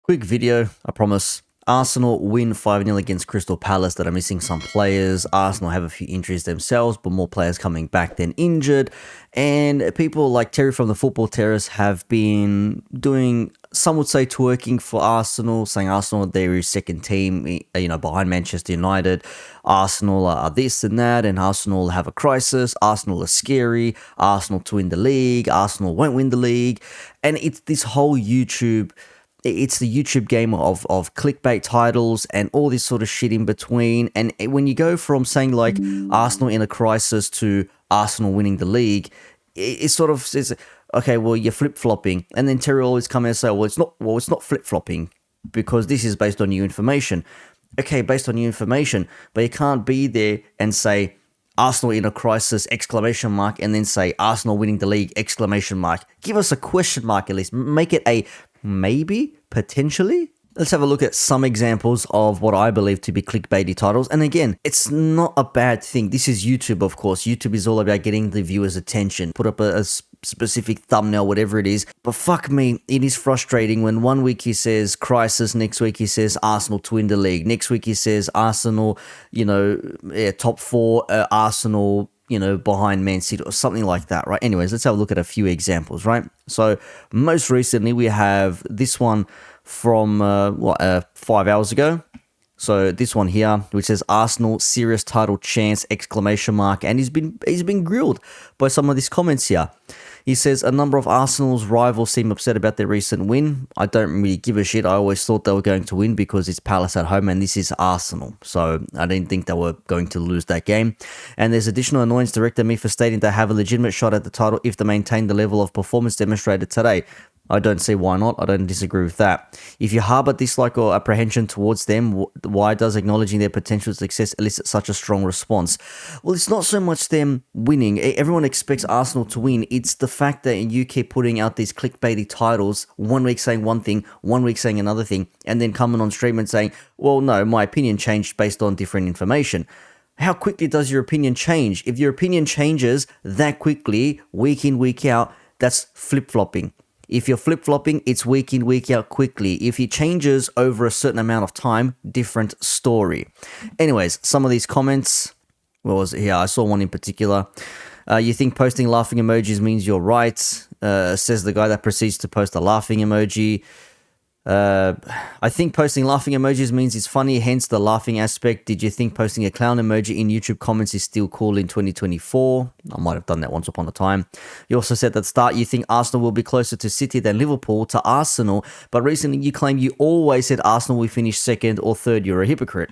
Quick video, I promise. Arsenal win 5-0 against Crystal Palace that are missing some players. Arsenal have a few injuries themselves, but more players coming back than injured. And people like Terry from the Football Terrace have been doing, some would say, twerking for Arsenal, saying Arsenal, they're his second team, behind Manchester United. Arsenal are this and that, and Arsenal have a crisis. Arsenal are scary. Arsenal to win the league. Arsenal won't win the league. And it's this whole it's the YouTube game of clickbait titles and all this sort of shit in between. And when you go from saying like Arsenal in a crisis to Arsenal winning the league, it sort of says, okay, well, you're flip-flopping. And then Terry always come and say, well, it's not flip-flopping because this is based on new information. Okay, based on new information, but you can't be there and say Arsenal in a crisis, ! And then say Arsenal winning the league, ! Give us a question mark at least. Make it a maybe, potentially. Let's have a look at some examples of what I believe to be clickbaity titles. And again, it's not a bad thing. This is YouTube, of course. YouTube is all about getting the viewer's attention. Put up a specific thumbnail, whatever it is. But fuck me, it is frustrating when one week he says crisis, next week he says Arsenal to win the league. Next week he says Arsenal, top four, Arsenal, behind Man City or something like that, right? Anyways, let's have a look at a few examples, right? So most recently we have this one from 5 hours ago. So this one here, which says Arsenal serious title chance ! And he's been grilled by some of these comments here. He says a number of Arsenal's rivals seem upset about their recent win. I don't really give a shit. I always thought they were going to win because it's Palace at home and this is Arsenal. So I didn't think they were going to lose that game. And there's additional annoyance directed at me for stating they have a legitimate shot at the title if they maintain the level of performance demonstrated today. I don't see why not. I don't disagree with that. If you harbor dislike or apprehension towards them, why does acknowledging their potential success elicit such a strong response? Well, it's not so much them winning. Everyone expects Arsenal to win. It's the fact that you keep putting out these clickbaity titles, one week saying one thing, one week saying another thing, and then coming on stream and saying, well, no, my opinion changed based on different information. How quickly does your opinion change? If your opinion changes that quickly, week in, week out, that's flip-flopping. If you're flip-flopping, it's week in, week out quickly. If it changes over a certain amount of time, different story. Anyways, some of these comments, what was it here? I saw one in particular. You think posting laughing emojis means you're right, says the guy that proceeds to post a laughing emoji. I think posting laughing emojis means it's funny, hence the laughing aspect. Did you think posting a clown emoji in YouTube comments is still cool in 2024? I might have done that once upon a time. You also said at the start you think Arsenal will be closer to City than Liverpool to Arsenal, but recently you claim you always said Arsenal will finish second or third. You're a hypocrite.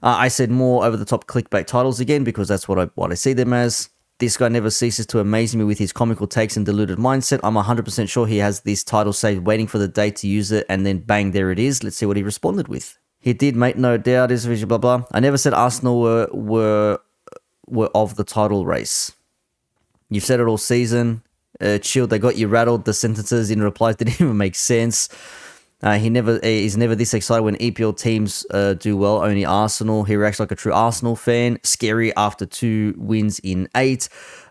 I said more over-the-top clickbait titles again because that's what I see them as. This guy never ceases to amaze me with his comical takes and deluded mindset. I'm 100% sure he has this title saved, waiting for the day to use it, and then bang, there it is. Let's see what he responded with. He did, mate, no doubt. Is blah blah. I never said Arsenal were of the title race. You've said it all season. Chill, they got you rattled. The sentences in replies didn't even make sense. He's never this excited when EPL teams do well, only Arsenal. He reacts like a true Arsenal fan. Scary after 2 wins in 8.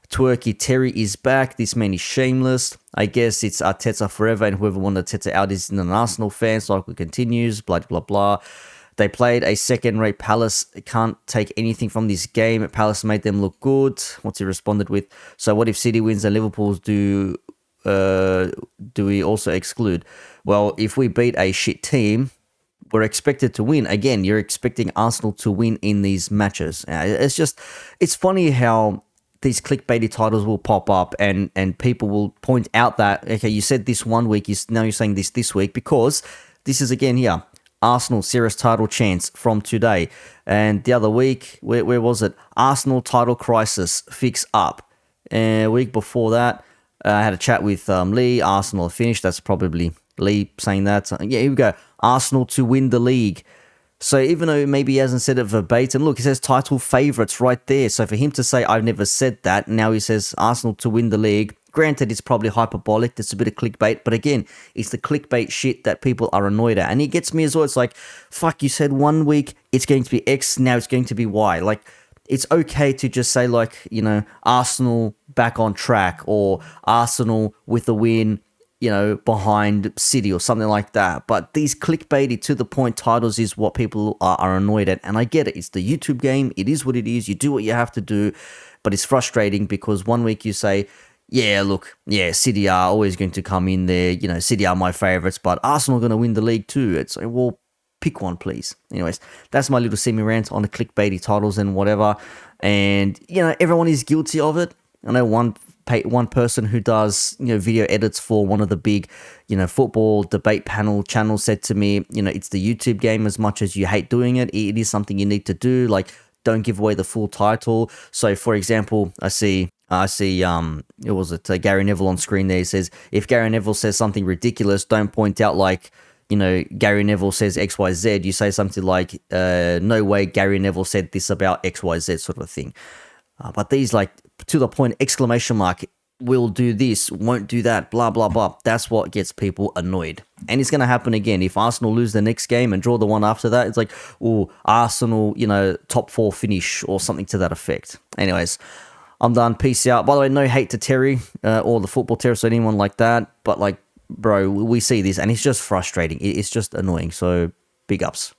Twerky Terry is back. This man is shameless. I guess it's Arteta forever, and whoever wanted Arteta out is an Arsenal fan. Cycle continues, blah, blah, blah. They played a second-rate Palace. Can't take anything from this game. Palace made them look good. What's he responded with? So what if City wins and Liverpool's do we also exclude? Well, if we beat a shit team, we're expected to win. Again, you're expecting Arsenal to win in these matches. It's funny how these clickbaity titles will pop up and people will point out that, okay, you said this one week, now you're saying this week, because this is again here, Arsenal serious title chance from today. And the other week, where was it? Arsenal title crisis, fix up. And week before that, I had a chat with Lee. Arsenal finished. That's probably Lee saying that. So, yeah, here we go. Arsenal to win the league. So even though maybe he hasn't said it verbatim, look, he says title favourites right there. So for him to say, I've never said that, now he says Arsenal to win the league. Granted, it's probably hyperbolic. There's a bit of clickbait. But again, it's the clickbait shit that people are annoyed at. And it gets me as well. It's like, fuck, you said one week it's going to be X, now it's going to be Y. Like, it's okay to just say, like, Arsenal back on track, or Arsenal with a win, behind City or something like that. But these clickbaity to the point titles is what people are annoyed at. And I get it. It's the YouTube game. It is what it is. You do what you have to do. But it's frustrating because one week you say, yeah, look, yeah, City are always going to come in there. City are my favourites, but Arsenal are going to win the league too. It's like, well, pick one, please. Anyways, that's my little semi-rant on the clickbaity titles and whatever. And, everyone is guilty of it. I know one person who does, video edits for one of the big, football debate panel channels said to me, it's the YouTube game as much as you hate doing it. It is something you need to do. Like, don't give away the full title. So, for example, I see, Gary Neville on screen there. He says, if Gary Neville says something ridiculous, don't point out like, Gary Neville says XYZ. You say something like, no way Gary Neville said this about XYZ sort of a thing. But these like to the point exclamation mark, will do this, won't do that, blah, blah, blah. That's what gets people annoyed. And it's going to happen again. If Arsenal lose the next game and draw the one after that, it's like, oh, Arsenal, top 4 finish or something to that effect. Anyways, I'm done. Peace out. By the way, no hate to Terry or the football terrorist or anyone like that. But like, bro, we see this and it's just frustrating. It's just annoying. So big ups.